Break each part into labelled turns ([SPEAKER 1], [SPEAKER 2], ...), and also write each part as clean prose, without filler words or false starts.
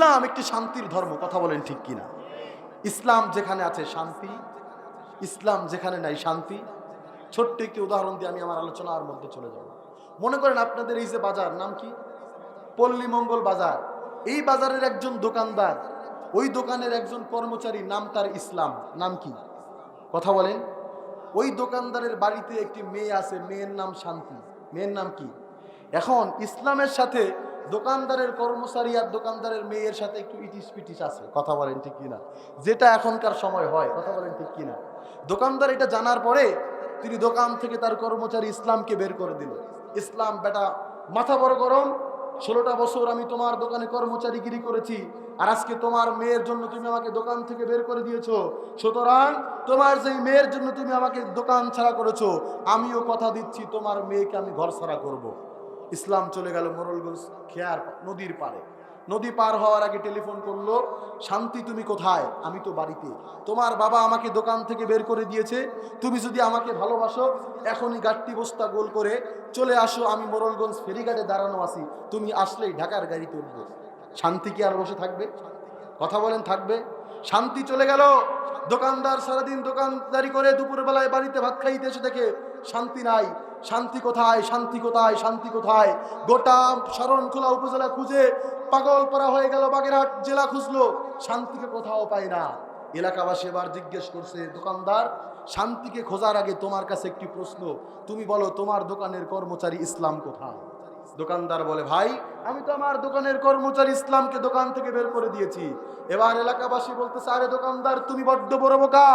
[SPEAKER 1] ইসলাম একটি শান্তির ধর্ম, কথা বলেন ঠিক কিনা? ইসলাম যেখানে আছে শান্তি, ইসলাম যেখানে নাই শান্তি। ছোট্ট একটি উদাহরণ দিয়ে আমি আমার আলোচনার মধ্যে চলে যাব। মনে করেন আপনাদের এই যে বাজার, নাম কি? পল্লী মঙ্গল বাজার। এই বাজারের একজন দোকানদার, ওই দোকানের একজন কর্মচারী, নাম তার ইসলাম। নাম কি? কথা বলেন। ওই দোকানদারের বাড়িতে একটি মেয়ে আছে, মেয়ের নাম শান্তি। মেয়ের নাম কি? এখন ইসলামের সাথে দোকানদারের কর্মচারী আর দোকানদারের মেয়ের সাথে একটু ইটিস পিটিস আছে, কথা বলেন ঠিক কিনা? যেটা এখনকার সময় হয়, কথা বলেন ঠিক কিনা? দোকানদার এটা জানার পরে তিনি দোকান থেকে তার কর্মচারী ইসলামকে বের করে দিল। ইসলাম, বেটা মাথা বড় গরম, 16টা বছর আমি তোমার দোকানে কর্মচারীগিরি করেছি, আর আজকে তোমার মেয়ের জন্য তুমি আমাকে দোকান থেকে বের করে দিয়েছো, সুতরাং তোমার যেই মেয়ের জন্য তুমি আমাকে দোকান ছাড়া করেছো, আমিও কথা দিচ্ছি তোমার মেয়েকে আমি ঘর ছাড়া করব। ইসলাম চলে গেল মোরলগঞ্জ খেয়ার নদীর পাড়ে। নদী পার হওয়ার আগে টেলিফোন করলো, শান্তি তুমি কোথায়? আমি তো বাড়িতে। তোমার বাবা আমাকে দোকান থেকে বের করে দিয়েছে, তুমি যদি আমাকে ভালোবাসো এখনই গাট্টি বস্তা গোল করে চলে আসো, আমি মোরলগঞ্জ ফেরিঘাটে দাঁড়ানো আছি, তুমি আসলেই ঢাকার গাড়িতে উঠবো। শান্তি কি আর বসে থাকবে? কথা বলেন, থাকবে? শান্তি চলে গেল। দোকানদার সারাদিন দোকানদারি করে দুপুরবেলায় বাড়িতে ভাত খাইতে এসে দেখে শান্তি নাই। শান্তি কোথায়? শান্তি কোথায়? শান্তি কোথায়? গোটা শরণখোলা উপজেলা খুঁজে পাগল পারা হয়ে গেল, বাগেরহাট জেলা খুঁজলো, শান্তিকে কোথাও পায় না। এলাকাবাসী এবার জিজ্ঞেস করছে, দোকানদার, শান্তিকে খোঁজার আগে তোমার কাছে একটি প্রশ্ন, তুমি বলো তোমার দোকানের কর্মচারী ইসলাম কোথায়? দোকানদার বলে, ভাই আমি তো আমার দোকানের কর্মচারী ইসলামকে দোকান থেকে বের করে দিয়েছি। এবার এলাকাবাসী বলতেছে, আরে দোকানদার তুমি বড্ড বড় বোকা,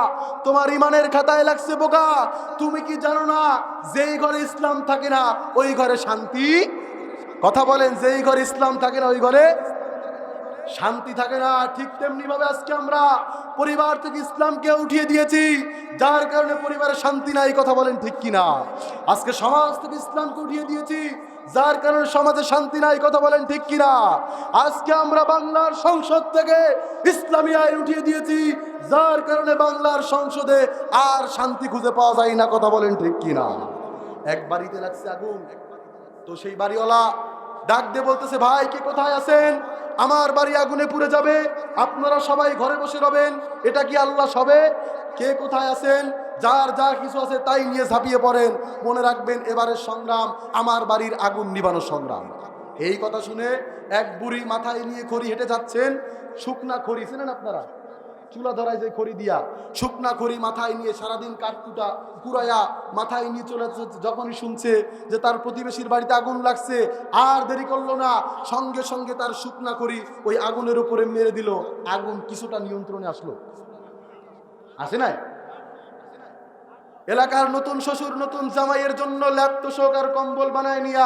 [SPEAKER 1] তোমার ইমানের খাতায় লাগছে বোকা। তুমি কি জানো না যেই ঘরে ইসলাম থাকে না ওই ঘরে শান্তি? কথা বলেন, যেই ঘরে ইসলাম থাকে না ওই ঘরে শান্তি থাকে না। ঠিক তেমনি ভাবে আজকে আমরা পরিবার থেকে ইসলামকে উঠিয়ে দিয়েছি, যার কারণে পরিবারে শান্তি নাই, কথা বলেন ঠিক কিনা? আজকে সমাজ থেকে ইসলামকে উঠিয়ে দিয়েছি, যার কারণে সমাজে শান্তি নাই, কথা বলেন ঠিক কিনা? আজকে আমরা বাংলার সংসদ থেকে ইসলামী আইন উঠিয়ে দিয়েছি, যার কারণে বাংলার সংসদে আর শান্তি খুঁজে পাওয়া যায় না, কথা বলেন ঠিক কিনা? এক বাড়িতে লাগছে আগুন, তো সেই বাড়িওয়ালা ডাক দিয়ে বলতেছে, ভাই কে কোথায় আছেন? আমার বাড়ি আগুনে পুড়ে যাবে, আপনারা সবাই ঘরে বসে রবেন, এটা কি আল্লাহ সবে? কে কোথায় আছেন? যার যা কিছু আছে তাই নিয়ে ঝাঁপিয়ে পড়েন। মনে রাখবেন, এবারের সংগ্রাম আমার বাড়ির আগুন নিবানোর সংগ্রাম। এই কথা শুনে এক বুড়ি মাথায় নিয়ে খড়ি হেঁটে যাচ্ছেন। শুকনা খড়ি চেনেন আপনারা? চুলা ধরায় যে খড়ি দিয়া, শুকনা খড়ি মাথায় নিয়ে সারাদিন কাঠকুটা কুড়াইয়া মাথায় নিয়ে চলে যাচ্ছে। যখনই শুনছে যে তার প্রতিবেশীর বাড়িতে আগুন লাগছে, আর দেরি করলো না, সঙ্গে সঙ্গে তার শুকনা খড়ি ওই আগুনের উপরে মেরে দিল। আগুন কিছুটা নিয়ন্ত্রণে আসলো, আসে নাই? এলাকার নতুন শ্বশুর নতুন জামাইয়ের জন্য ল্যাপ তোষক আর কম্বল বানায় নিয়া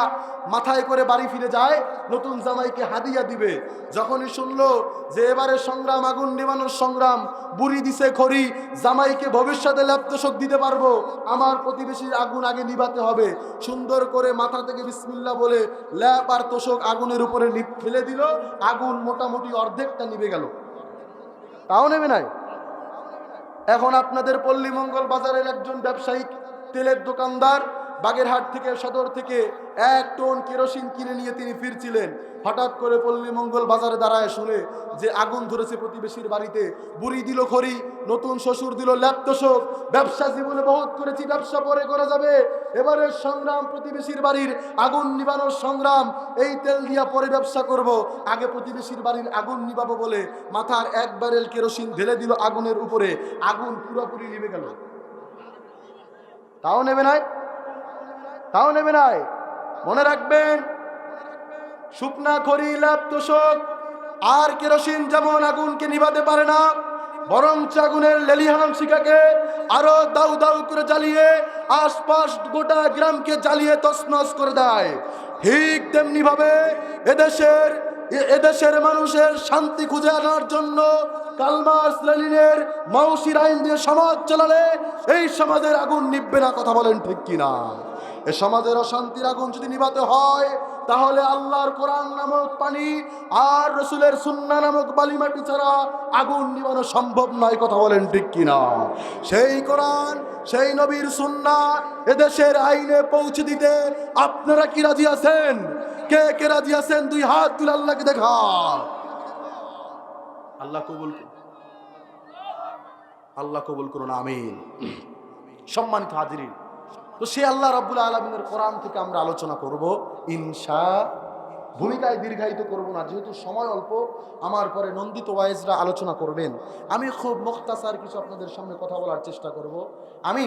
[SPEAKER 1] মাথায় করে বাড়ি ফিরে যায়, নতুন জামাইকে হাদিয়া দিবে। যখনই শুনলো যে এবারে সংগ্রাম আগুন নিবানোর সংগ্রাম, বুড়ি দিছে খড়ি, জামাইকে ভবিষ্যতে ল্যাপ তোষক দিতে পারবো, আমার প্রতিবেশীর আগুন আগে নিভাতে হবে। সুন্দর করে মাথা থেকে বিসমিল্লাহ বলে ল্যাপ আর তোষক আগুনের উপরে ফেলে দিল। আগুন মোটামুটি অর্ধেকটা নিভে গেল, তাও নেবে নাই। এখন আপনাদের পল্লী মঙ্গল বাজারের একজন ব্যবসায়িক তেলের দোকানদার বাগেরহাট থেকে, সদর থেকে 1 টন কেরোসিন কিনে নিয়ে তিনি ফিরছিলেন। হঠাৎ করে পল্লী মঙ্গল বাজারে দাঁড়ায় শুনে যে আগুন ধরেছে প্রতিবেশীর বাড়িতে। বুড়ি দিল খড়ি, নতুন শ্বশুর দিল ল্যাপ তোষক। ব্যবসা জীবনে বহুত করেছি, ব্যবসা পরে করা যাবে, এবারের সংগ্রাম প্রতিবেশীর বাড়ির আগুন নিবানোর সংগ্রাম, এই তেল দিয়া পরে ব্যবসা করব, আগে প্রতিবেশীর বাড়ির আগুন নিবাবো বলে মাথার 1 ব্যারেল কেরোসিন ঢেলে দিল আগুনের উপরে। আগুন পুরোপুরি নিভে গেল, তাও নেবে নাই, তাও নেবে নাই। মনে রাখবেন, শুকনা খড়ি, ল্যাপ তোষক আর কেরোসিন যেমন আগুনকে নিভাতে পারে না, বরঞ্চ আগুনের লেলিহান শিখাকে আরো দাউ দাউ করে জ্বালিয়ে আশপাশ গোটা গ্রামকে জ্বালিয়ে তছনছ করে দেয়। ঠিক তেমনি ভাবে এদেশের মানুষের শান্তি খুঁজে আনার জন্য কালমার্স লেনিনের মাউসির আইন দিয়ে সমাজ চালালে এই সমাজের আগুন নিভবে না, কথা বলেন ঠিক কিনা? এ সমাজের অশান্তির আগুন যদি নিভাতে হয়, তাহলে আল্লাহর কোরআন নামক পানি আর রসুলের সুন্নাহ নামক বালিমাটি ছাড়া আগুন নিভানো সম্ভব নয়, কথা বলেন ঠিক কিনা? সেই কোরআন, সেই নবীর সুন্নাহ এদেশের আইনে পৌঁছে দিতে আপনারা কি রাজি আছেন? কে কে রাজি আছেন? 2 হাত তুলে আল্লাহকে দেখা। আল্লাহ কবুল করুন, আল্লাহ কবুল করুন, আমিন। সম্মানিত হাজিরিন, তো সে আল্লাহ রাব্বুল আলামিনের কোরআন থেকে আমরা আলোচনা করব ইনশা। ভূমিকায় দীর্ঘায়িত করব না, যেহেতু সময় অল্প। আমার পরে নন্দিত ওয়াইজরা আলোচনা করবেন। আমি খুব মুখতাসার কিছু আপনাদের সামনে কথা বলার চেষ্টা করব। আমি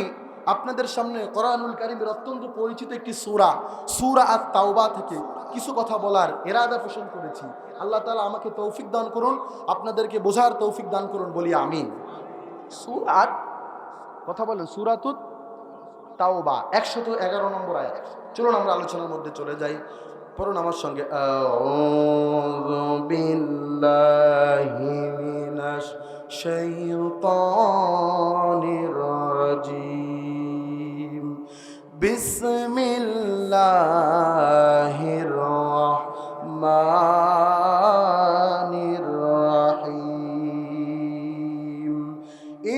[SPEAKER 1] আপনাদের সামনে কোরআনুল কারীমের অত্যন্ত পরিচিত একটি সূরা, সূরা আত-তাওবা থেকে কিছু কথা বলার ইরাদা পোষণ করেছি। আল্লাহ তাআলা আমাকে তৌফিক দান করুন, আপনাদেরকে বোঝার তৌফিক দান করুন, বলি আমিন। সূরা, কথা বলেন, সূরাতুত তাওবা 111 নম্বর আয়াত। চলুন আমরা আলোচনার মধ্যে চলে যাই। পড়ুন আমার সঙ্গে, আউযু বিল্লাহি মিনাশ শাইতানির রাজিম, বিসমিল্লাহির রাহমানির রাহিম।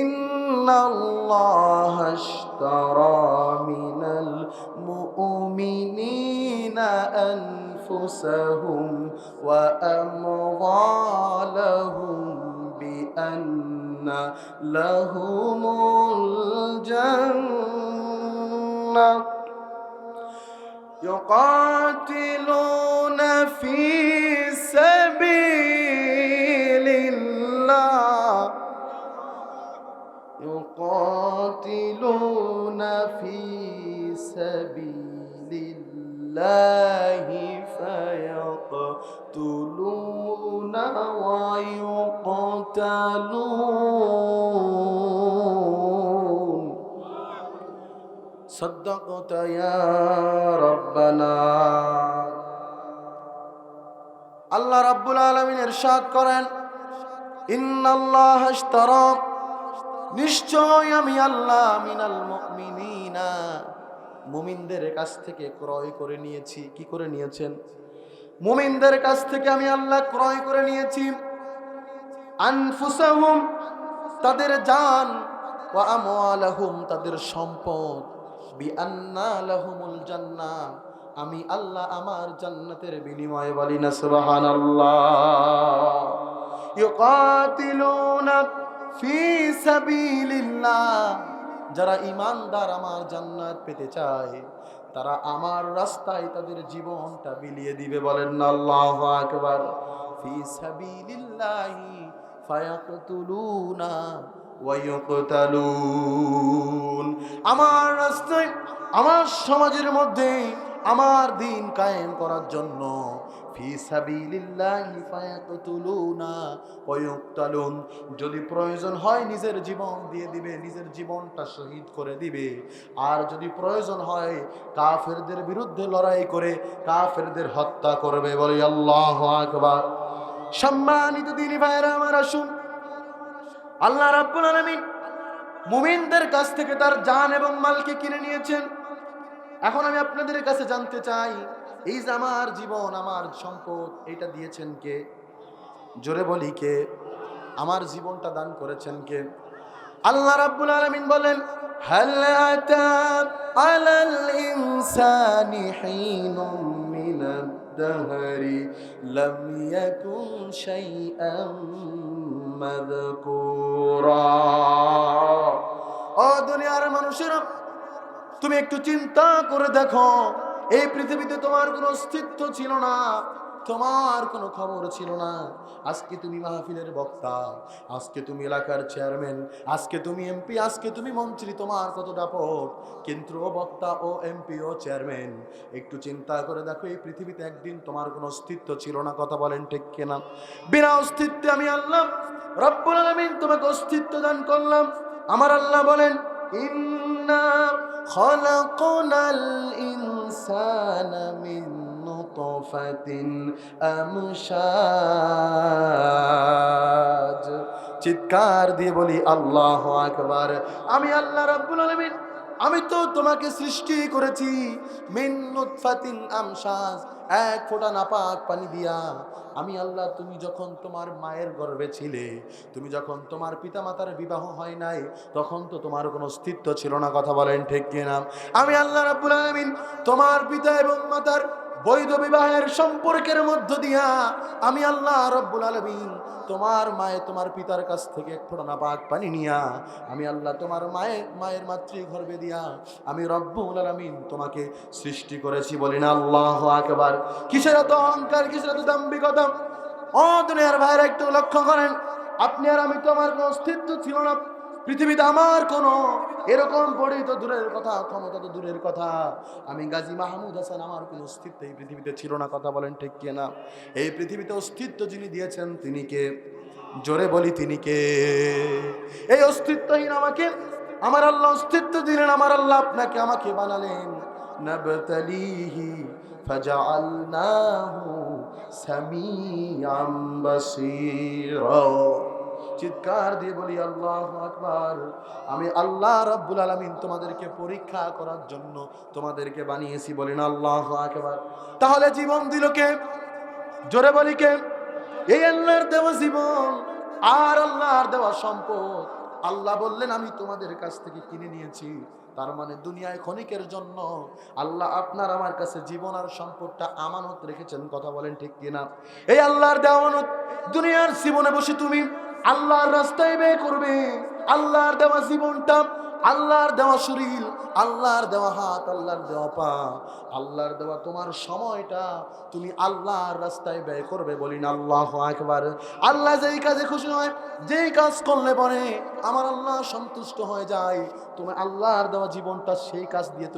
[SPEAKER 1] ইন্নাল্লাহা আশতারা মিনাল মুমিনিনা আনফুসাহুম ওয়া আমওয়ালাহুম বিআন্না লাহুমুল জান্নাহ ইউকাতিলুনা ফি সাবিলিল্লাহ يقاتلون في سبيل الله فيقتلون ويقتلون صدقت يا ربنا। আল্লাহ রাব্বুল আলামিন ইরশাদ করেন, ইন্নাল্লাহা আশতারা, নিশ্চয় আমি আল্লাহ, মিনাল মুমিনিনা, মুমিনদের কাছ থেকে ক্রয় করে নিয়েছি। কি করে নিয়েছেন? মুমিনদের কাছ থেকে আমি আল্লাহ ক্রয় করে নিয়েছি। আনফুসাহুম, তাদের জান, ওয়া আমওয়ালাহুম, তাদের সম্পদ, বিআন্না লাহুমুল জান্নাহ, আমি আল্লাহ আমার জান্নাতের বিনিময়ে, বলি না সুবহানাল্লাহ। ইউকাতিলুনা ফি সাবিলিল্লাহ, যারা ঈমানদার আমার জান্নাত পেতে চায়, তারা আমার রাস্তায় তাদের জীবনটা বিলিয়ে দিবে, বলেন না আল্লাহু আকবার। ফি সাবিলিল্লাহি ফায়াকতুলুনা ওয়া ইউকতালুন, আমার রাস্তায়, আমার সমাজের মধ্যে আমার দিন কায়েম করার জন্য, ফি সাবিলিল্লাহি ফায়াকতুলুনা ওয়া ইউকতালুন, যদি প্রয়োজন হয় নিজের জীবন দিয়ে দিবে, নিজের জীবনটা শহীদ করে দিবে। আর যদি প্রয়োজন হয় কাফেরদের বিরুদ্ধে লড়াই করে কাফেরদের হত্যা করবে, বলি আল্লাহু আকবার। সম্মানিত দিনী ভাইরা আমার, আসুন, আল্লাহ রাব্বুল আলামিন মুমিনদের কাছ থেকে তার জান এবং মালকে কিনে নিয়েছেন। এখন আমি আপনাদের কাছে জানতে চাই, এই যে আমার জীবন, আমার সম্পদ, এটা দিয়েছেন কে? জোরে বলি, কে? আমার জীবনটা দান করেছেন কে? আল্লাহ রাব্বুল আলামিন বলেন, হাল আতা আলাল ইনসানি হিনুম মিনাদ দাহরি লাম ইয়াকুন শাইআম মাযকুরা। ও দুনিয়ার মানুষেরা, তুমি একটু চিন্তা করে দেখো, এই পৃথিবীতে তোমার কোনো অস্তিত্ব ছিল না, তোমার কোনো খবর ছিল না। আজকে তুমি মাহফিলের বক্তা, আজকে তুমি এলাকার চেয়ারম্যান, আজকে তুমি এমপি, আজকে তুমি মন্ত্রী, তোমার কত দাপট। কিন্তু ও বক্তা, ও এমপি, ও চেয়ারম্যান, একটু চিন্তা করে দেখো, এই পৃথিবীতে একদিন তোমার কোনো অস্তিত্ব ছিল না। কথা বলেন ঠিক কিনা? বিনা অস্তিত্বে আমি আল্লাহ রব্বুল আলামিন তোমাকে অস্তিত্ব দান করলাম। আমার আল্লাহ বলেন, ইন্না খালাকনাল ইনসানা মিন নুতফাতিন আমশাজ। চিৎকার দিয়ে বলি আল্লাহু আকবার। আমি আল্লাহ রাব্বুল আলামিন, আমি তো তোমাকে সৃষ্টি করেছি মিন নুতফাতিন আমশাজ, এক ফোঁটা নাপাক পানি দিয়া। আমি আল্লাহ, তুমি যখন তোমার মায়ের গর্ভে ছিলে, তুমি যখন তোমার পিতামাতার বিবাহ হয় নাই, তখন তো তোমার কোনো অস্তিত্ব ছিল না। কথা বলেন ঠিক কিনা? আমি আল্লাহ রাব্বুল আলামিন তোমার পিতা এবং মাতার বৈধ বিবাহের সম্পর্কের মধ্য দিয়া আমি আল্লাহ রব্বুল আলামিন তোমার মায়ে তোমার পিতার কাছ থেকে এক ফোঁটা নাপাক পানি নিয়া আমি আল্লাহ তোমার মায়ের মাতৃগর্ভে দিয়া আমি রব্বুল আলামিন তোমাকে সৃষ্টি করেছি। বলি না আল্লাহু আকবার। কিসের এত অহংকার, কিসের এত দাম্ভিকতা? ও দুনিয়ার ভাইরা একটু লক্ষ্য করেন, আপনি আর আমি তো আমার কোনো অস্তিত্ব ছিল না পৃথিবীতে, আমার কোনো এরকম বড়ই তো দূরের কথা, ক্ষমতা তো দূরের কথা, আমি গাজী মাহমুদ হাসান আমার কোনো অস্তিত্ব এই পৃথিবীতে ছিল না। কথা বলেন ঠিক কিনা? এই পৃথিবীতে অস্তিত্ব যিনি দিয়েছেন তিনি কে? জোরে বলি তিনি কে? এই অস্তিত্বহীন আমাকে আমার আল্লাহ অস্তিত্ব দিলেন, আমার আল্লাহ আপনাকে আমাকে বানালেন। নাবতালিহি ফাজআলনাহু সামিআম বাসীরা। চিৎকার দিয়ে বলি আল্লাহু আকবার। আমি আল্লাহ রাব্বুল আলামিন তোমাদেরকে পরীক্ষা করার জন্য তোমাদেরকে বানিয়েছি। বলেন আল্লাহু আকবার। তাহলে জীবন দিল কে? জোরে বলি কে? এই আল্লাহর দেওয়া জীবন আর আল্লাহর দেওয়া সম্পদ। আল্লাহ বললেন আমি তোমাদের কাছ থেকে কিনে নিয়েছি। তার মানে দুনিয়ায় ক্ষণিকের জন্য আল্লাহ আপনার আমার কাছে জীবন আর সম্পদটা আমানত রেখেছেন। কথা বলেন ঠিক কিনা? এই আল্লাহর দেওয়া আমানত দুনিয়ার জীবনে বসে তুমি আল্লাহর রাস্তায় ব্যয় করবে। আল্লাহর দেওয়া জীবনটা, আল্লাহর দেওয়া শরীর, আল্লাহর দেওয়া হাত, আল্লাহর দেওয়া পা, আল্লাহর দেওয়া তোমার সময়টা তুমি আল্লাহর রাস্তায় ব্যয় করবে। বলি না আল্লাহু আকবার। আল্লাহ যেই কাজে খুশি হয়, যেই কাজ করলে পরে আমার আল্লাহ সন্তুষ্ট হয়ে যায়, তুমি আল্লাহর দেওয়া জীবনটা সেই কাজ দিয়ে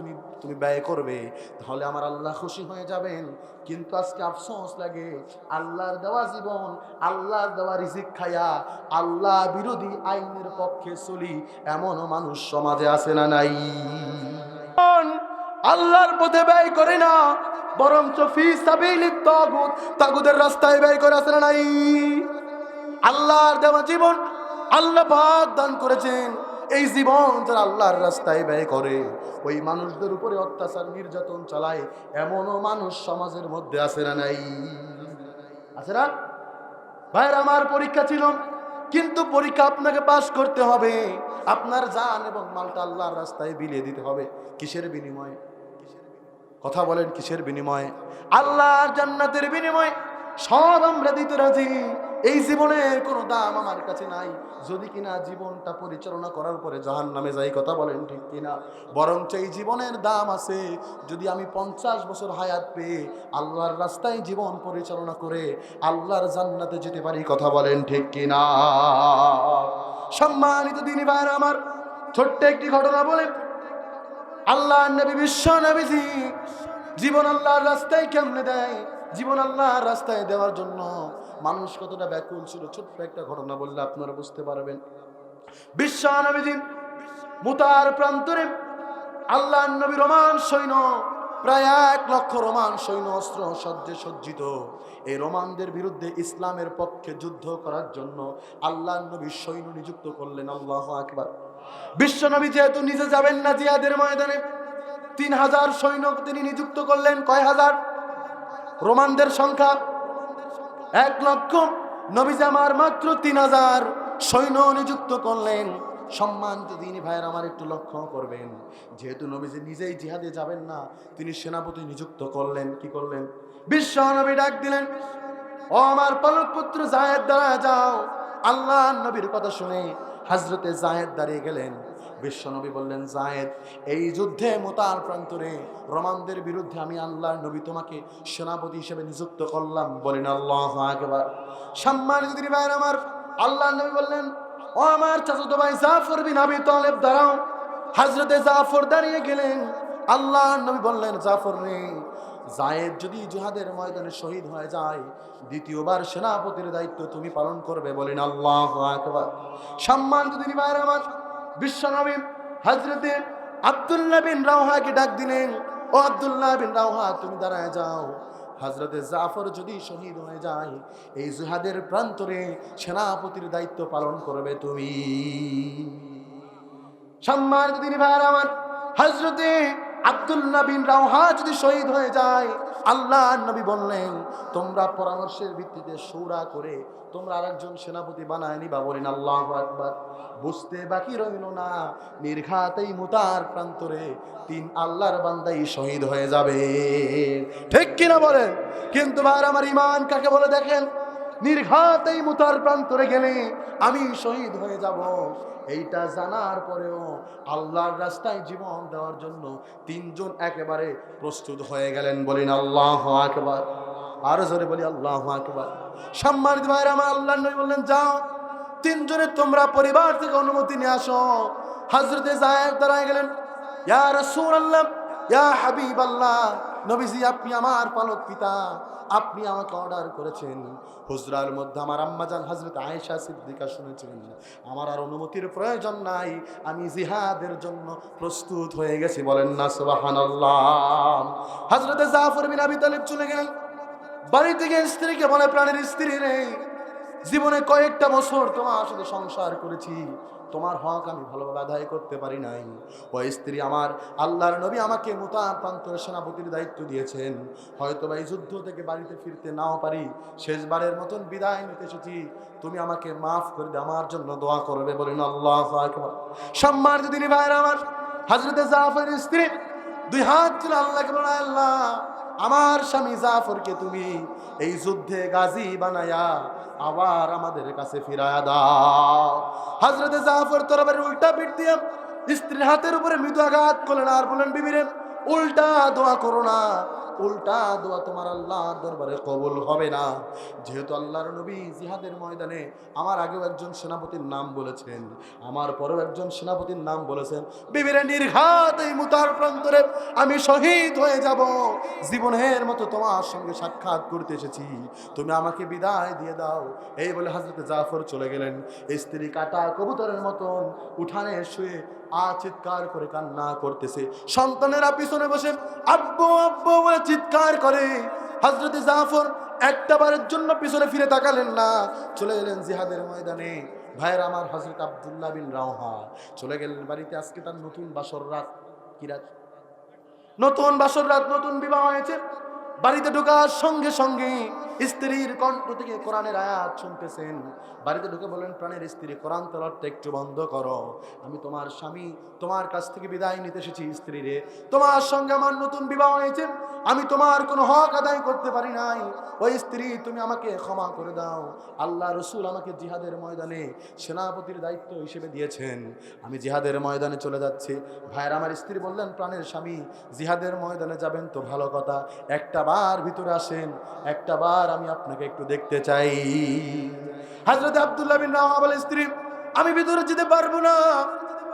[SPEAKER 1] তুমি ব্যয় করবে, তাহলে আমার আল্লাহ খুশি হয়ে যাবেন। কিন্তু আজকে আফসোস লাগে, আল্লাহর দেওয়া জীবন, আল্লাহর দেওয়া রিজিক খায়া আল্লাহ বিরোধী আইনের পক্ষে চলি এমনও মানুষ সমাজে আছে না নাই? আল্লাহর পথে ব্যয় করে না, বরঞ্চ ফি সাবিলিত তাগুত, তাগুতের রাস্তায় ব্যয় করে আছে না নাই? আল্লাহর দেওয়া জীবন আল্লাহ পাক দান করেছেন। এই জীবন যারা আল্লাহর রাস্তায় ব্যয় করে, ওই মানুষদের উপরে অত্যাচার নির্যাতন চালায় এমনও মানুষ সমাজের মধ্যে আছে না নাই? আছে না? ভাইয়ের আমার পরীক্ষা ছিল, কিন্তু পরীক্ষা আপনাকে পাস করতে হবে। আপনার জান এবং মালটা আল্লাহর রাস্তায় বিলিয়ে দিতে হবে। কিসের বিনিময়ে? কথা বলেন, কিসের বিনিময়ে? আল্লাহর জান্নাতের বিনিময়ে। সব আমরা দিতে রাজি। এই জীবনের কোনো দাম আমার কাছে নাই যদি কিনা জীবনটা পরিচালনা করার পরে জাহান্নামে যাই। কথা বলেন ঠিক কিনা? বরঞ্চ এই জীবনের দাম আছে যদি আমি 50 বছর হায়াত পেয়ে আল্লাহর রাস্তায় জীবন পরিচালনা করে আল্লাহর জান্নাতে যেতে পারি। কথা বলেন ঠিক কিনা? সম্মানিত দিনী ভাইরা আমার, ছোট্ট একটি ঘটনা বলে, আল্লাহর নবী, বিশ্ব নবীজি জীবন আল্লাহর রাস্তায় কেমনে দেয়, জীবন আল্লাহর রাস্তায় দেওয়ার জন্য মানুষ কতটা ব্যাকুল ছিল, ছোট্ট একটা ঘটনা বললে আপনারা বুঝতে পারবেন। বিশ্ব নবীজি মুতার প্রান্তরে আল্লাহর নবী রোমান সৈন্য, প্রায় 1 লক্ষ রোমান সৈন্য অস্ত্র সজ্জে সজ্জিত, এই রোমানদের বিরুদ্ধে ইসলামের পক্ষে যুদ্ধ করার জন্য আল্লাহর নবী সৈন্য নিযুক্ত করলেন। আল্লাহু আকবার। বিশ্ব নবী যেহেতু নিজে যাবেন না জিহাদের ময়দানে, 3000 সৈন্য তিনি নিযুক্ত করলেন। কয় হাজার? রোমানদের সংখ্যা 1 লক্ষ, নবীজি আমার মাত্র 3000 সৈন্য নিযুক্ত করলেন। সম্মানিত দিনী ভাইয়ের আমার একটু লক্ষ্য করবেন, যেহেতু নবীজি নিজেই জিহাদে যাবেন না, তিনি সেনাপতি নিযুক্ত করলেন। কি করলেন? বিশ্ব নবী ডাক দিলেন, ও আমার পালক পুত্র যায়েদ, দাঁড়ায় যাও। আল্লাহ নবীর কথা শুনে হযরতে যায়েদ দাঁড়িয়ে গেলেন। বিশ্বনবী বললেন, যায়েদ, এই যুদ্ধে মুতার প্রান্তরে রোমানদের বিরুদ্ধে আমি আল্লাহর নবী তোমাকে সেনাপতি হিসেবে নিযুক্ত করলাম। বলেন আল্লাহু আকবার। সম্মানিত দিনী ভাইরা আমার, আল্লাহর নবী বললেন, ও আমার চাচাতো ভাই জাফর বিন আবি তালেব, দাঁড়াও। হযরতে জাফর দাঁড়িয়ে গেলেন। আল্লাহর নবী বললেন, জাফর রে, যায়েদ যদি জিহাদের ময়দানে শহীদ হয়ে যায়, দ্বিতীয়বার সেনাপতির দায়িত্ব তুমি পালন করবে। বলেন আল্লাহু আকবার। সম্মানিত দিনী ভাইরা আমার, বিশ্বনবী হযরতে আব্দুল্লাহ বিন রাওহাকে ডাক দিলেন, ও আব্দুল্লাহ বিন রাওহা, তুমি দাঁড়ায় যাও। হযরতে জাফর যদি শহীদ হয়ে যায়, এই জিহাদের প্রান্তরে সেনাপতির দায়িত্ব পালন করবে তুমি। সম্মানিত দিনী ভাইরা আমার, হযরতে আব্দুল্লাহ বিন রাওহা যদি শহীদ হয়ে যায়, আল্লাহর নবী বললেন তোমরা পরামর্শের ভিত্তিতে শুরা করে তোমরা আরেকজন সেনাপতি বানায় নিবা। বলেন আল্লাহু আকবার। বুঝতে বাকি রইল না, নির্ঘাতেই মুতার প্রান্তরে 3 আল্লাহর বান্দাই শহীদ হয়ে যাবে। ঠিক কিনা বলেন? কিন্তু ভাই আমার ঈমান কাকে বলে দেখেন, নির্ঘাতেই মুতার প্রান্তরে গেলে আমি শহীদ হয়ে যাব, এইটা জানার পরেও আল্লাহর রাস্তায় জীবন দেওয়ার জন্য 3 জন একেবারে প্রস্তুত হয়ে গেলেন। বলেন আল্লাহু আকবার। আরো জোরে বলি আল্লাহু আকবার। সম্মানিত ভাইরা আমার, আল্লাহর নবী বললেন যাও 3 জনে তোমরা পরিবার থেকে অনুমতি নিয়ে আসো। হযরতে যায়েদ দাঁড়ায় গেলেন, ইয়া রাসূলুল্লাহ, ইয়া হাবিবাল্লাহ, নবীজি আপনি আমার পালক পিতা, আপনি আমাকে অর্ডার করেছেন। হুজরার মধ্যে আমার আম্মাজান হযরত আয়েশা সিদ্দিকা শুনেছেন আমার আর অনুমতির প্রয়োজন নাই, আমি জিহাদের জন্য প্রস্তুত হয়ে গেছি। বলেন না সুবহানাল্লাহ। হযরতে জাফর বিন আবি তালিব চলে গেলেন বাড়ি থেকে। স্ত্রীকে বলে প্রাণের স্ত্রী রে, জীবনে কয়েকটা বছর তোমার সাথে সংসার করেছি, তোমার হক আমি ভালোভাবে আদায় করতে পারি নাই। ওই স্ত্রী আমার, আল্লাহর নবী আমাকে মুতার প্রান্তরে সেনাপতির দায়িত্ব দিয়েছেন, হয়তো বা এই যুদ্ধ থেকে বাড়িতে ফিরতে নাও পারি, শেষবারের মতন বিদায় নিতে এসেছি, তুমি আমাকে মাফ করে দিয়ে আমার জন্য দোয়া করবে। বলেন আল্লাহু আকবার। সম্মানিত দিনী ভাইরা আমার, হযরতে জাফরের স্ত্রী 2 হাত তুলে আল্লাহকে বলে, আল্লাহ আমার স্বামী জাফরকে তুমি এই যুদ্ধে গাজী বানায়া আবার আমাদের কাছে ফিরায়া দাও। হযরতে জাফর তরবারির উল্টা পিঠ দিয়ে স্ত্রীর হাতের উপরে মৃদু আঘাত করলেন আর বলেন, বিবি রে উল্টা দোয়া করো না, উল্টা দোয়া তোমার আল্লাহর দরবারে কবুল হবে না। যেহেতু আল্লাহর নবী জিহাদের ময়দানে আমার আগেও একজন সেনাপতির নাম বলেছেন, আমার পরেও একজন সেনাপতির নাম বলেছেন, বিবিরে নির্ঘাত এই মুতার প্রান্তরে আমি শহীদ হয়ে যাব, জীবনের মতো তোমার সঙ্গে সাক্ষাৎ করতে এসেছি, তুমি আমাকে বিদায় দিয়ে দাও। এই বলে হযরত জাফর চলে গেলেন। স্ত্রী কাটা কবুতরের মতন উঠানে শুয়ে চিৎকার করে কান্না করতেছে। সন্তানেরা পিছনে বসে আব্বু আব্বু বলে চিৎকার করে। হযরতে জাফর একটা বারের জন্য পিছনে ফিরে তাকালেন না, চলে গেলেন জিহাদের ময়দানে। ভাইয়ের আমার, হযরত আব্দুল্লাহ বিন রাওহা চলে গেলেন বাড়িতে। আজকে তার নতুন বাসর রাত। কি রাত? নতুন বাসর রাত, নতুন বিবাহ হয়েছে। বাড়িতে ঢোকার সঙ্গে সঙ্গে স্ত্রীর কণ্ঠ থেকে কোরআনের আয়াত শুনতেছেন। বাড়িতে ঢুকে বলেন, প্রাণের স্ত্রী কোরআন তেলাওয়াতটা একটু বন্ধ করো, আমি তোমার স্বামী, তোমার কাছ থেকে বিদায় নিতে এসেছি। স্ত্রী রে, তোমার সঙ্গে আমার নতুন বিবাহ হয়েছে, আমি তোমার কোনো হক আদায় করতে পারি নাই, ওই স্ত্রী তুমি আমাকে ক্ষমা করে দাও। আল্লাহ রসুল আমাকে জিহাদের ময়দানে সেনাপতির দায়িত্ব হিসেবে দিয়েছেন, আমি জিহাদের ময়দানে চলে যাচ্ছি। ভাইয়ের আমার, স্ত্রী বললেন, প্রাণের স্বামী জিহাদের ময়দানে যাবেন তো ভালো কথা, একটা বার ভিতরে আসেন, একটা বার আমি আপনাকে একটু দেখতে চাই। হযরত আব্দুল্লাহ বিন রাওহা বলেন, স্ত্রী আমি ভিতরে যেতে পারবো না,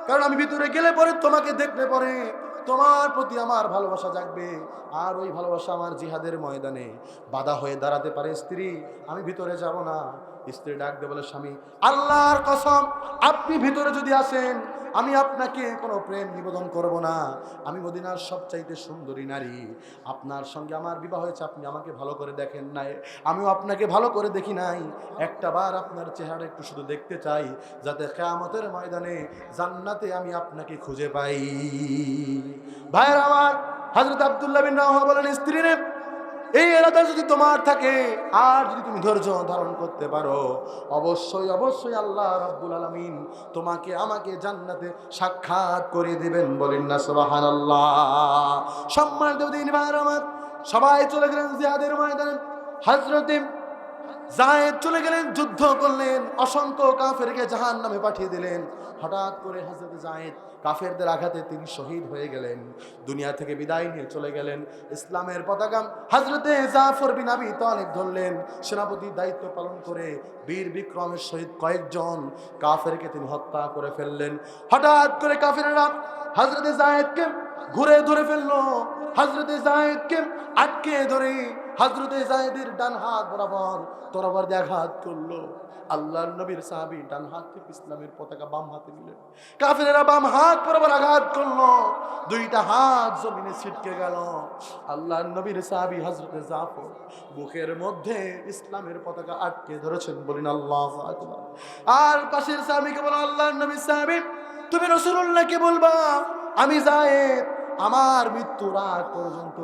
[SPEAKER 1] কারণ আমি ভিতরে গেলে পরে তোমাকে দেখলে পরে তোমার প্রতি আমার ভালোবাসা জাগবে, আর ওই ভালোবাসা আমার জিহাদের ময়দানে বাধা হয়ে দাঁড়াতে পারে। স্ত্রী আমি ভিতরে যাব না। স্ত্রী ডাক দিয়ে বলে, স্বামী আল্লাহর কসম আপনি ভিতরে যদি আসেন আমি আপনাকে কোনো প্রেম নিবেদন করব না, আমি মদিনার সবচাইতে সুন্দরী নারী, আপনার সঙ্গে আমার বিবাহ হয়েছে, আপনি আমাকে ভালো করে দেখেন নাই, আমিও আপনাকে ভালো করে দেখি নাই, একটা বার আপনার চেহারা একটু শুধু দেখতে চাই, যাতে কিয়ামতের ময়দানে জান্নাতে আমি আপনাকে খুঁজে পাই। ভাইয়ের আমার, হযরত আব্দুল্লাহ বিন রাওহা বলেন, স্ত্রী রে এই এলাকা যদি তোমার থাকে আর যদি তুমি ধৈর্য ধারণ করতে পারো, অবশ্যই অবশ্যই আল্লাহ রাব্বুল আলামিন তোমাকে আমাকে জান্নাতে সাক্ষাৎ করে দিবেন। বলেন না সুবহানাল্লাহ। সম্মানিত দিন ভাইয়ের আমার, সবাই চলে গেলেন জিহাদের ময়দানে। হযরতে যায়েদ চলে গেলেন, যুদ্ধ করলেন, অসংখ্য কাফেরকে জাহান্নামে পাঠিয়ে দিলেন। হঠাৎ করে হযরত যায়েদ কাফেরদের আঘাতে তিনি শহীদ হয়ে গেলেন, দুনিয়া থেকে বিদায় নিয়ে চলে গেলেন। ইসলামের পতাকা হযরতে জাফর বিন আবি তালিব ধরলেন, সেনাপতির দায়িত্ব পালন করে বীর বিক্রমের সহিত কয়েকজন কাফেরকে তিনি হত্যা করে ফেললেন। হঠাৎ করে কাফেররা হযরতে যায়েদকে ঘুরে ধরে ফেললো, হযরতে যায়েদকে আটকে ধরে হযরতে যায়েদের ডান হাত বরাবর তরবার দিয়ে আঘাত করলো। আল্লাহর নবীর সাহাবী ডান হাত থেকে ইসলামের পতাকা বাম হাতে নিলেন, কাফেরেরা বাম হাত বরাবর আঘাত করলো, দুইটা হাত জমিনে ছিটকে গেল। আল্লাহর নবীর সাহাবী হযরতে জাফর বুকের মধ্যে ইসলামের পতাকা আটকে ধরেছেন। বলেন আল্লাহু আকবার। আর পাশের সাহাবীকে বলেন, আল্লাহর নবীর সাহাবী তুমি রাসূলুল্লাহকে বলবা আমি যায়েদ আমার মৃত্যুর আগ পর্যন্ত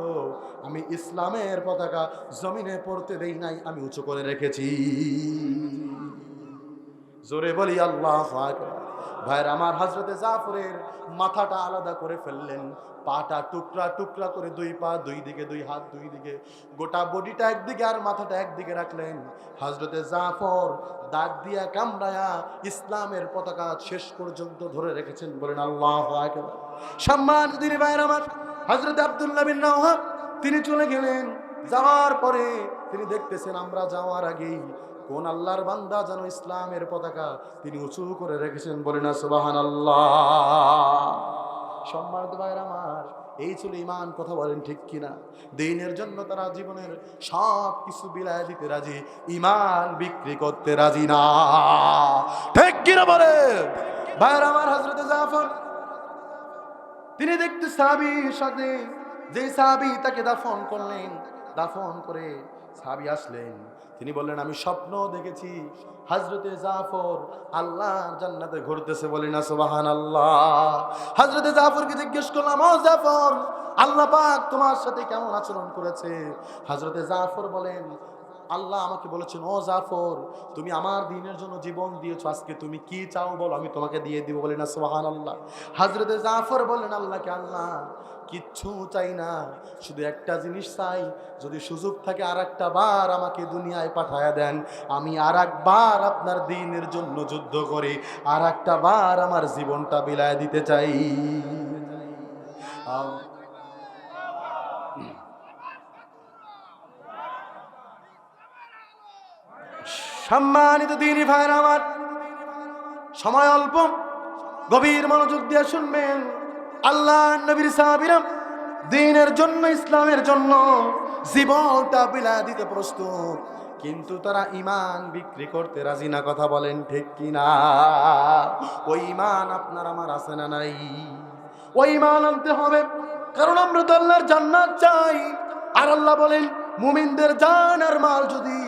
[SPEAKER 1] আমি ইসলামের পতাকা জমিনে পড়তে দেই নাই, আমি উঁচু করে রেখেছি। জোরে বলি আল্লাহু আকবার। ভাইরা আমার, হযরতে জাফরের মাথাটা আলাদা করে ফেললেন, পাটা টুকরা টুকরা করে, দুই পা দুই দিকে, দুই হাত দুই দিকে, গোটা বডিটা একদিকে আর মাথাটা একদিকে রাখলেন। হযরতে জাফর দাঁত দিয়া কামড়ায়া ইসলামের পতাকা শেষ পর্যন্ত ধরে রেখেছেন। বলেন আল্লাহু আকবার। সম্মানিত দিনী ভাইরা আমার, হযরতে আব্দুল্লাহ বিন রাওহা তিনি চলে গেলেন। যাওয়ার পরে তিনি দেখতেছেন আমরা যাওয়ার আগেই কোন আল্লাহর বান্দা যেন ইসলামের পতাকা তিনি উঁচু করে রেখেছেন। বলেন না সুবহানাল্লাহ। সম্মানিত ভাইরা আমার, এই ছিল ঈমান। কথা বলেন ঠিক কিনা? দ্বীনের জন্য তারা জীবনের সব কিছু বিলায় দিতে রাজি, ঈমান বিক্রি করতে রাজি না। ঠিক কিনা বলে ভাইরা আমার? হযরতে জাফর তিনি দেখতে সাহাবীর সাথে, যে সাহাবী তাকে দাফন করলেন, দাফন করে সাহাবী আসলেন, তিনি বললেন আমি স্বপ্ন দেখেছি হযরতে জাফর আল্লাহর জান্নাতে ঘুরতেছে। বলি না সুবহানাল্লাহ। হযরতে জাফরকে জিজ্ঞেস করলাম, ও জাফর, আল্লাহ পাক তোমার সাথে কেমন আচরণ করেছে? হযরতে জাফর বলেন, আল্লাহ আমাকে বলেছেন, ও জাফর, তুমি আমার দ্বীনের জন্য জীবন দিয়েছো, আজকে তুমি কি চাও বলো, আমি তোমাকে দিয়ে দিব। বলি না সুবহানাল্লাহ। হযরতে জাফর বললেন, আল্লাহকে, আল্লাহ কিচ্ছু চাই না, শুধু একটা জিনিস চাই, যদি সুযোগ থাকে আর একটা বার আমাকে দুনিয়ায় পাঠায়া দেন, আমি আর একবার আপনার দ্বীনের জন্য যুদ্ধ করে আর একটা বার আমার জীবনটা বিলায় দিতে চাই। সম্মানিত দ্বীনি ভাইরা আমার, সময় অল্প, গভীর মনোযোগ দিয়ে শুনবেন। আল্লাহ নবীর সাহাবীরা দ্বীনের জন্য, ইসলামের জন্য জীবনটা বিলায় দিতে প্রস্তুত, কিন্তু তারা ঈমান বিক্রি করতে রাজি না। কথা বলেন ঠিক কিনা? ওই ঈমান আপনার আমার আছে না নাই? ওই ঈমান আনতে হবে, কারণ আমরা তো আল্লাহর জান্নাত চাই। আর আল্লাহ বলেন, মুমিনদের জান আর মাল যদি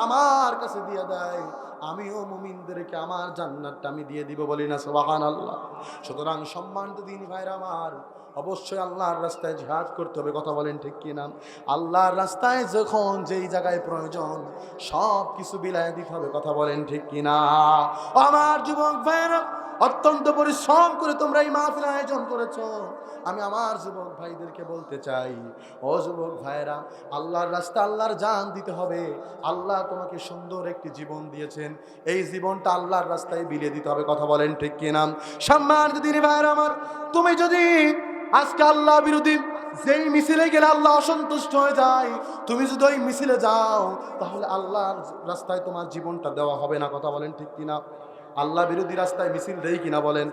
[SPEAKER 1] আমার কাছে দিয়ে দেয়, আমিও মুমিনদেরকে আমার জান্নাতটা আমি দিয়ে দিব। বলি না সুবহানাল্লাহ। সুতরাং সম্মানিত দ্বীনি ভাইরা আমার, অবশ্যই আল্লাহর রাস্তায় জিহাদ করতে হবে। কথা বলেন ঠিক কিনা? আল্লাহর রাস্তায় যখন যেই জায়গায় প্রয়োজন সব কিছু বিলায় দিতে হবে। কথা বলেন ঠিক কিনা? আমার যুবক ভাইরা, অত্যন্ত পরিশ্রম করে তোমরা এই মাহফিল আয়োজন করেছো। আমি আমার যুবক ভাইদেরকে বলতে চাই, ও যুবক ভাইরা, আল্লাহর রাস্তা আল্লাহর জান দিতে হবে। আল্লাহ তোমাকে সুন্দর একটি জীবন দিয়েছেন, এই জীবনটা আল্লাহর রাস্তায় বিলিয়ে দিতে হবে। কথা বলেন ঠিক কিনা? সম্মানিত দ্বীনি ভাইরা আমার, তুমি যদি আজকে আল্লাহ বিরোধী যেই মিছিলে গেলে আল্লাহ অসন্তুষ্ট হয়ে যায়, তুমি যদি ওই মিছিলে যাও, তাহলে আল্লাহর রাস্তায় তোমার জীবনটা দেওয়া হবে না। কথা বলেন ঠিক কিনা? আল্লাহ বিরোধী রাস্তায় মিছিল দেই কিনা? বলেন,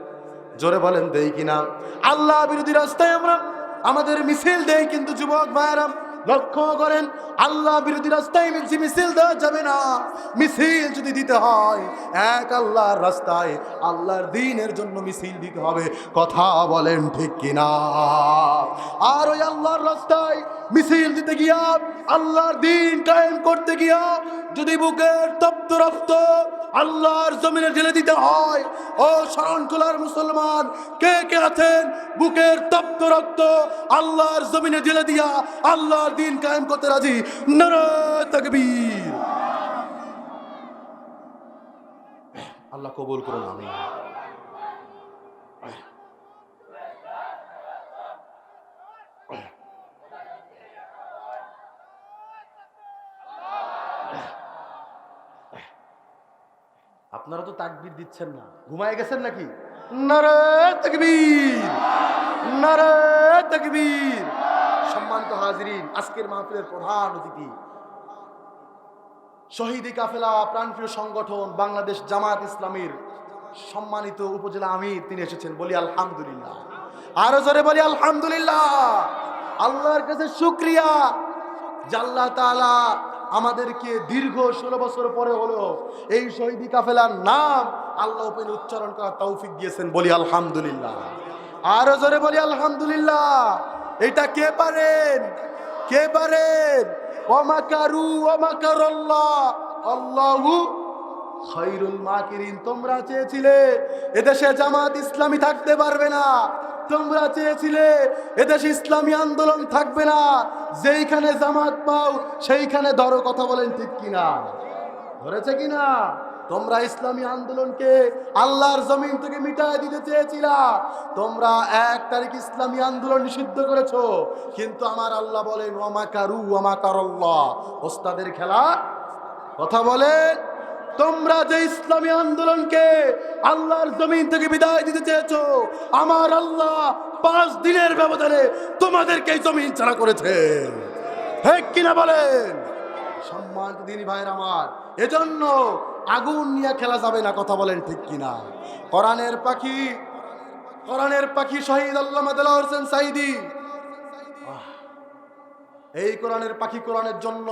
[SPEAKER 1] জোরে বলেন, দেই কিনা? আল্লাহ বিরোধী রাস্তায় আমরা আমাদের মিছিল দেই, কিন্তু যুবক ভাইরা লক্ষ্য করেন, আল্লাহ বিরোধী রাস্তায় মিছিল দেওয়া যাবে না। মিছিল যদি দিতে হয় এক আল্লাহর রাস্তায়, আল্লাহর দ্বীনের জন্য মিছিল দিতে হবে। কথা বলেন ঠিক কিনা? আর ওই আল্লাহর রাস্তায় মিছিল দিতে গিয়া, আল্লাহর দ্বীন কায়েম করতে গিয়া যদি বুকের তপ্ত রক্ত আল্লাহর জমিনে ঢেলে দিতে হয়, ও শরণখোলার মুসলমান, কে কে আছেন বুকের তপ্ত রক্ত আল্লাহর জমিনে ঢেলে দিয়া আল্লাহর দ্বীন কায়েম করতে রাজি? নারে তাকবীর। আল্লাহ কবুল করুন, আমিন। আপনারা তো তাকবীর দিচ্ছেন না, ঘুমায় গেছেন নাকি? নারে তাকবীর, নারে তাকবীর। সম্মানিত হাজিরিন, আজকের মাহফিলের প্রধান অতিথি শহীদি কাফেলা প্রাণপ্রিয় সংগঠন বাংলাদেশ জামাত ইসলামীর সম্মানিত উপজেলা আমির, তিনি এসেছেন। বলি আলহামদুলিল্লাহ। আরো জোরে বলি আলহামদুলিল্লাহ। আল্লাহর কাছে শুকরিয়া যে আল্লাহ তাআলা আমাদেরকে দীর্ঘ 16 বছর পরে হলো এই শহীদি কাফেলার নাম আল্লাহ উপরে উচ্চারণ করার তৌফিক দিয়েছেন। বলি আলহামদুলিল্লাহ। আরো জোরে বলি আলহামদুলিল্লাহ। এটা কে পারেন? কে পারেন? ওয়ামাকারু ওয়ামাকারাল্লাহ আল্লাহু খায়রুল মাকিরিন। তোমরা চেয়েছিলে এদেশে জামাত ইসলামী থাকতে পারবে না, তোমরা চেয়েছিলে এদেশে ইসলামী আন্দোলন থাকবে না, যেইখানে জামাত পাও সেইখানে ধরো। কথা বলেন ঠিক কিনা? ধরেছে কিনা? তোমরা ইসলামী আন্দোলনকে আল্লাহর জমিন থেকে মিটায় দিতে চেয়েছিলা। তোমরা 1 তারিখ ইসলামী আন্দোলন নিষিদ্ধ করেছো, কিন্তু আমার আল্লাহ বলেন ওয়ামাকারু ওয়ামাকারাল্লাহ, ওস্তাদের খেলা। কথা বলেন, তোমরা যে ইসলামী আন্দোলনকে আল্লাহর জমিন থেকে বিদায় দিতে চেয়েছো, আমার আল্লাহ 5 দিনের ব্যবধানে তোমাদেরকে এই জমিন ছাড়া করেছে। ঠিক কিনা বলেন? সম্মানিত দিনী ভাইয়ের আমার, এজন্য আগুন নিয়ে খেলা যাবে না। কথা বলেন ঠিক কিনা? কোরআনের পাখি শহীদ আল্লামা দেলোয়ার হোসেন সাঈদী, এই কোরআনের পাখি কোরআনের জন্য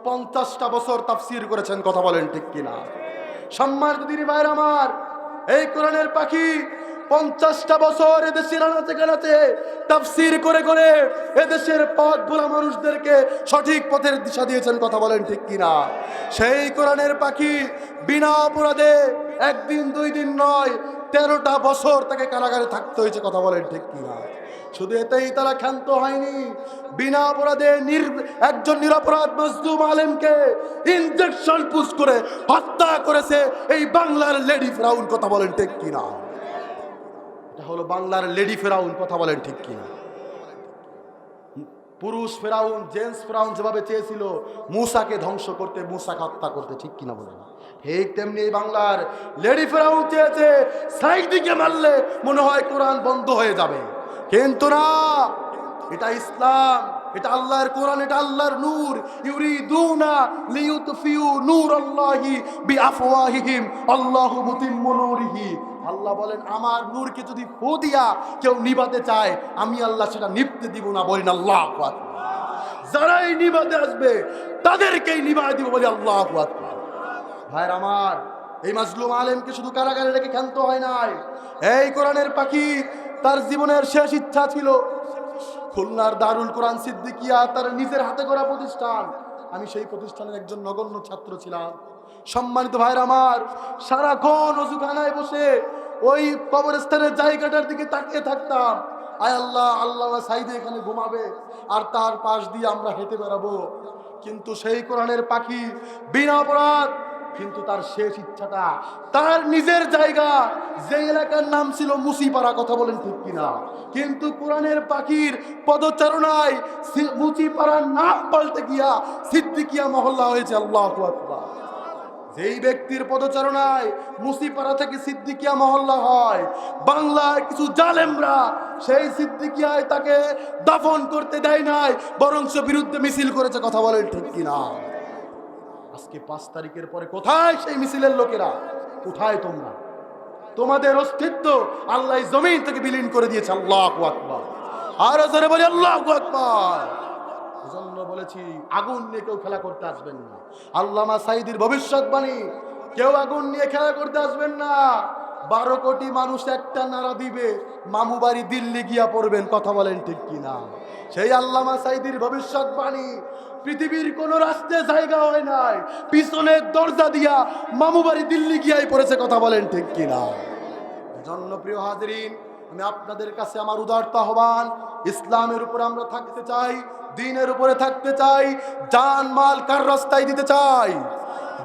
[SPEAKER 1] 50টা বছর তাফসীর করেছেন। কথা বলেন ঠিক কিনা? সম্মানিত দিনী ভাইয়ের আমার, এই কোরআনের পাখি 50টা বছর এদেশের আনাচে কানাচে তাফসীর করে করে এদেশের পথ ভোলা মানুষদেরকে সঠিক পথের দিশা দিয়েছেন। কথা বলেন ঠিক কিনা? সেই কোরআনের পাখি বিনা অপরাধে 1 দিন 2 দিন নয়, 13টা বছর তাকে কারাগারে থাকতে হয়েছে। কথা বলেন ঠিক কিনা? শুধু এতেই তারা ক্ষান্ত হয়নি, বিনা অপরাধে একজন নিরপরাধ মজলুম আলেমকে ইনজেকশন পুশ করে হত্যা করেছে এই বাংলার লেডি ফেরাউন। কথা বলেন ঠিক কিনা? এটা হলো বাংলার লেডি ফেরাউন। কথা বলেন ঠিক কিনা? পুরুষ ফেরাউন, জেন্টস ফেরাউন যেভাবে চেয়েছিল মূসাকে ধ্বংস করতে, মূসাকে হত্যা করতে, ঠিক কিনা বলেন? ঠিক তেমনি এই বাংলার লেডি ফেরাউন চেয়েছে সাঈদীকে মারলে মনে হয় কোরআন বন্ধ হয়ে যাবে, কিন্তু না, এটা ইসলাম, এটা আল্লাহর কোরআন, এটা আল্লাহর নূর। ইউরিদুনা লিইউতফিউ নূরাল্লাহি বিআফওয়াহিহিম আল্লাহু মুতিম্মু নূরিহি। আল্লাহ বলেন আমার নূরকে যদি ফু দিয়া কেউ নিভাতে চায়, আমি আল্লাহ সেটা নিভতে দিব না। বলেন আল্লাহু আকবার। যারাই নিভাতে আসবে তাদেরকেই নিভায় দিব। বলি আল্লাহু আকবার। ভাইরা আমার, এই মাজলুম আলেমকে শুধু কারাগারে রেখে ক্ষান্ত হয় নাই। এই কোরআনের পাখি তার জীবনের শেষ ইচ্ছা ছিল খুলনার দারুল কোরআন সিদ্দিকিয়া, তার নিজের হাতে গড়া প্রতিষ্ঠান। আমি সেই প্রতিষ্ঠানের একজন নগণ্য ছাত্র ছিলাম। সম্মানিত ভাইরা আমার, সারাক্ষণ অজুখানায় বসে ওই কবরস্থানের জায়গাটার দিকে তাকিয়ে থাকতাম। আয় আল্লাহ, আল্লামা সাঈদী এখানে ঘুমাবে আর তার পাশ দিয়ে আমরা হেঁটে বেড়াবো। কিন্তু সেই কোরআনের পাখি বিনা অপরাধ, কিন্তু তার শেষ ইচ্ছাটা তার নিজের জায়গা, যে এলাকার নাম ছিল মুচিপাড়া। কথা বলেন ঠিক কিনা? কিন্তু কোরআনের পাখির পদচারণায় মুচিপাড়ার নাম পাল্টে গিয়া সিদ্দিকিয়া মহল্লা হয়েছে। আল্লাহু আকবার। যেই ব্যক্তির পদচারণায় মুচিপাড়া থেকে সিদ্দিকিয়া মহল্লা হয়, বাংলায় কিছু জালেমরা সেই সিদ্দিকিয়ায় তাকে দাফন করতে দেয় নাই, বরং বিরুদ্ধে মিছিল করেছে। কথা বলেন ঠিক কিনা? আজকে 5 তারিখের পরে কোথায় সেই মিছিলের লোকেরা? কোথায় তোমরা? তোমাদের অস্তিত্ব আল্লাহ জমিন থেকে বিলীন করে দিয়েছে। আল্লাহু আকবার। আর জোরে বলি আল্লাহু আকবার। এজন্য বলেছি আগুন নিয়ে কেউ খেলা করতে আসবেন না। আল্লামা সাঈদীর ভবিষ্যৎবাণী, কেউ আগুন নিয়ে খেলা করতে আসবেন না। 12 কোটি মানুষ একটা নারা দিবে, মামু বাড়ি দিল্লি গিয়া পড়বেন। কথা বলেন ঠিক কিনা? সেই আল্লামা সাঈদীর ভবিষ্যৎবাণী পৃথিবীর কোন রাষ্ট্রে জায়গা হয় নাই, পিছনের দরজা দিয়া মামু বাড়ি দিল্লি গিয়াই পড়েছে। কথা বলেন ঠিক কিনা? এজন্য প্রিয় হাজিরিন, আমি আপনাদের কাছে আমার উদারতা আহ্বান, ইসলামের উপরে আমরা থাকতে চাই, দ্বীনের উপরে থাকতে চাই। জান মাল কার রাস্তায় দিতে চাই?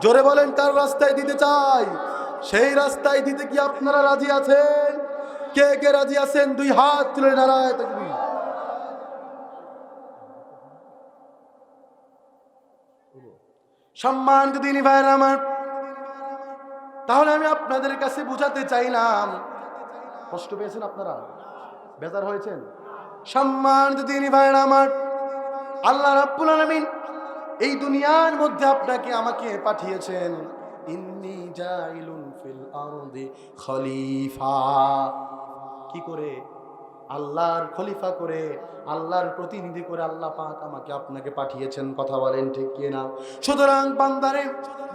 [SPEAKER 1] জোরে বলেন, কার রাস্তায় দিতে চাই? সেই রাস্তায় দিতে কি আপনারা রাজি আছেন? কে কে রাজি আছেন? 2 হাত তুলে নারায়ে তাকবীর। সম্মানিত দিনী ভাইরা আমার, তাহলে আমি আপনাদের কাছে বুঝাতে চাইলাম, কষ্ট পেয়েছেন আপনারা? বেজার হয়েছেন? সম্মানিত দিনী ভাইরা আমার, আল্লাহ রাব্বুল আলামিন এই দুনিয়ার মধ্যে আপনাকে আমাকে পাঠিয়েছেন। ইন্নী জাইলুন ফিল আরদি খলিফা। কি করে? আল্লাহর খলিফা করে, আল্লাহর প্রতিনিধি করে আল্লাহ পাক আমাকে আপনাকে পাঠিয়েছেন। কথা বলেন ঠিক কিনা? সুতরাং বান্দারে,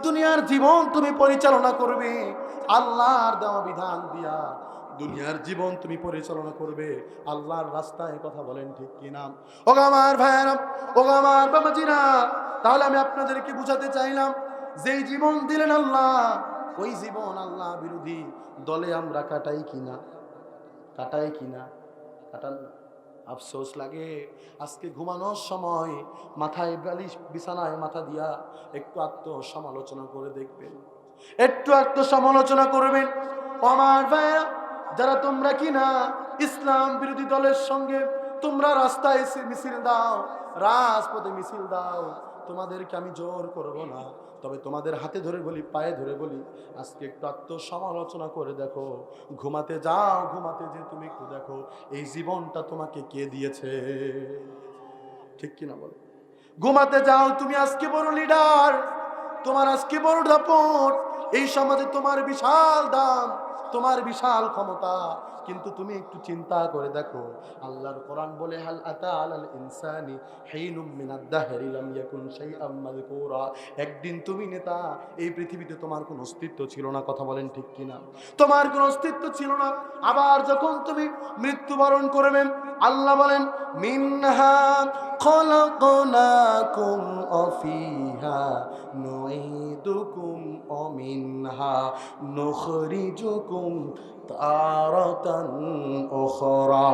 [SPEAKER 1] দুনিয়ার জীবন তুমি পরিচালনা করবে আল্লাহর দেওয়া বিধান দিয়া। দুনিয়ার জীবন তুমি পরিচালনা করবে আল্লাহর রাস্তায়। কথা বলেন ঠিক কিনা? ও আমার ভাইয়েরা, ও আমার বাবাজিরা, তাহলে আমি আপনাদেরকে বুঝাতে চাইলাম, যেই জীবন দিলেন আল্লাহ, ওই জীবন আল্লাহ বিরোধী দলে আমরা কাটাই কিনা? কাটাই কিনা? কাটান না। আফসোস লাগে আজকে ঘুমানোর সময় মাথায় বালিশ বিছানায় মাথা দিয়া একটু আত্মসমালোচনা করে দেখবেন, একটু আত্মসমালোচনা করবেন। আমার ভাইয়া, যারা তোমরা কিনা ইসলাম বিরোধী দলের সঙ্গে তোমরা রাস্তায় এসে মিছিল দাও, রাজপথে মিছিল দাও, তোমাদেরকে আমি জোর করব না, তবে তোমাদের হাতে ধরে বলি, পায়ে ধরে বলি, আজকে একটু আত্মসমালোচনা করে দেখো। ঘুমাতে যাও, ঘুমাতে যে তুমি একটু দেখো এই জীবনটা তোমাকে কে দিয়েছে। ঠিক কিনা বলো? ঘুমাতে যাও, তুমি আজকে বড় লিডার, তোমার আজকে বড় দাপট, এই সমাজে তোমার বিশাল দাম, তোমার বিশাল ক্ষমতা, কিন্তু তুমি একটু চিন্তা করে দেখো, আল্লাহর কোরআন বলে হাল আতা আলাল ইনসানি হিনুম মিনাদ দাহরি লাম ইয়াকুন শাইআম মাযকুরা। একদিন তুমি নেতা, এই পৃথিবীতে তোমার কোনো অস্তিত্ব ছিল না, কথা বলেন ঠিক কিনা? তোমার কোনো অস্তিত্ব ছিল না। আবার যখন তুমি মৃত্যুবরণ করবেন, আল্লাহ বলেন মিনহা খলাকনাকুম ওয়া ফিহা নুঈদুকুম ওয়া মিনহা নুখরিজুকুম তারাতান উখরা।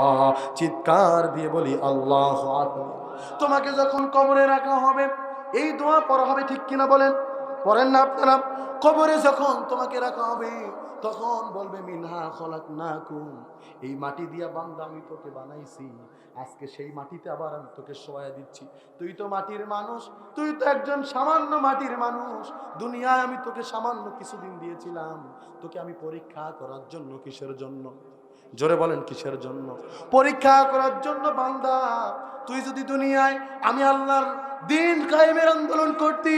[SPEAKER 1] চিৎকার দিয়ে বলি আল্লাহু আকবার। তোমাকে যখন কবরে রাখা হবে, এই দোয়া পড়া হবে, ঠিক কিনা বলেন? পড়েন না আপনারা? কবরে যখন তোমাকে রাখা হবে তখন বলবে মিনহা খলাকনাকুম, এই মাটি দিয়া বান্দা আমি তোকে বানাইছি, আজকে সেই মাটিতে আবার আমি তোকে শোয়া দিচ্ছি। তুই তো মাটির মানুষ, তুই তো একজন সামান্য মাটির মানুষ, দুনিয়ায় আমি তোকে সামান্য কিছুদিন দিয়েছিলাম, তোকে আমি পরীক্ষা করার জন্য। কিসের জন্য? জোরে বলেন কিসের জন্য? পরীক্ষা করার জন্য। বান্দা, তুই যদি দুনিয়ায় আমি আল্লাহর দিন কায়েমের আন্দোলন করতি,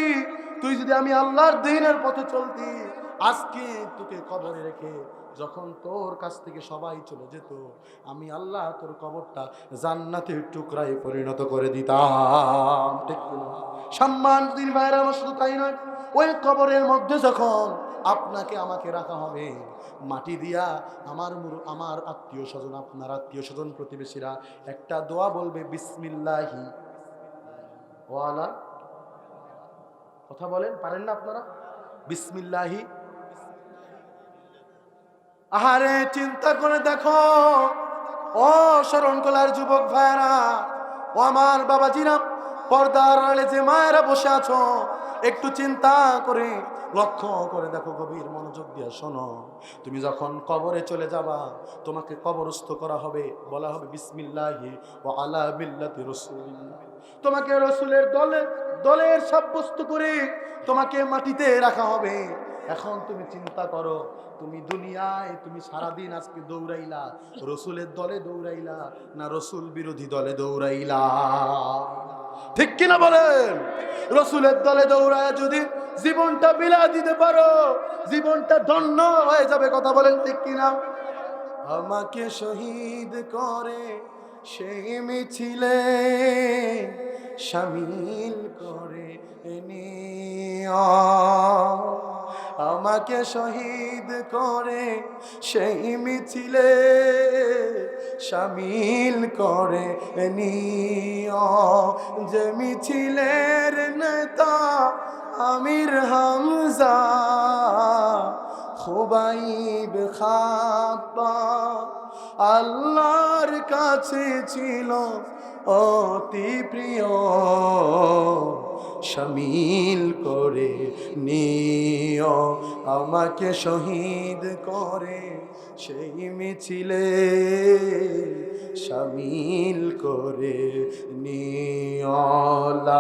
[SPEAKER 1] তুই যদি আমি আল্লাহর দ্বীনের পথে চলতি, আজকে তোকে কবরে রেখে যখন তোর কাছ থেকে সবাই চলে যেত, আমি আল্লাহ তোর কবরটা জান্নাতের টুকরায় পরিণত করে দিতাম। ঠিক না? সম্মান দিন ভাইরা, আমার শুধু তাই নয়, ওই কবরের মধ্যে যখন আপনাকে আমাকে রাখা হবে, মাটি দিয়া আমার আত্মীয় স্বজন, আপনার আত্মীয় স্বজন, প্রতিবেশীরা একটা দোয়া বলবে, বিসমিল্লাহি ওয়ালা, কথা বলেন, পারেন না আপনারা? বিসমিল্লাহি। আহারে চিন্তা করে দেখো, ও শরণ কলার যুবক ভাইরা, ও আমার বাবাজিরা, পর্দার আড়ালে যে মায়েরা বসে আছো, একটু চিন্তা করে লক্ষ্য করে দেখো, গভীর মনোযোগ দিয়ে শোনো। তুমি যখন কবরে চলে যাবা, তোমাকে কবরস্থ করা হবে, বলা হবে বিসমিল্লাহি ওয়া আলা মিল্লাতি রাসূলিল্লাহ। তোমাকে রাসূলের দলের সাব্যস্ত করে তোমাকে মাটিতে রাখা হবে। এখন তুমি চিন্তা করো, তুমি দুনিয়ায় তুমি সারাদিন আজকে দৌড়াইলা, রসুলের দলে দৌড়াইলা না রসুল বিরোধী দলে দৌড়াইলা? ঠিক কিনা বলেন? রসুলের দলে দৌড়ায় যদি জীবনটা বিলা দিতে পারো, জীবনটা ধন্য হয়ে যাবে, কথা বলেন ঠিক কিনা? আমাকে শহীদ করে সেই মিছিলে শামিল করে নিও, আমাকে শহীদ করে সেই মিছিলে শামিল করে নিও, যে মিছিলের নেতা আমির হামজা, খুবাইব খাব্বাব আল্লাহর কাছে ছিল অতি প্রিয়, শামিল করে নিও, আমাকে শহীদ করে সেই মিছিলে শামিল করে নিও।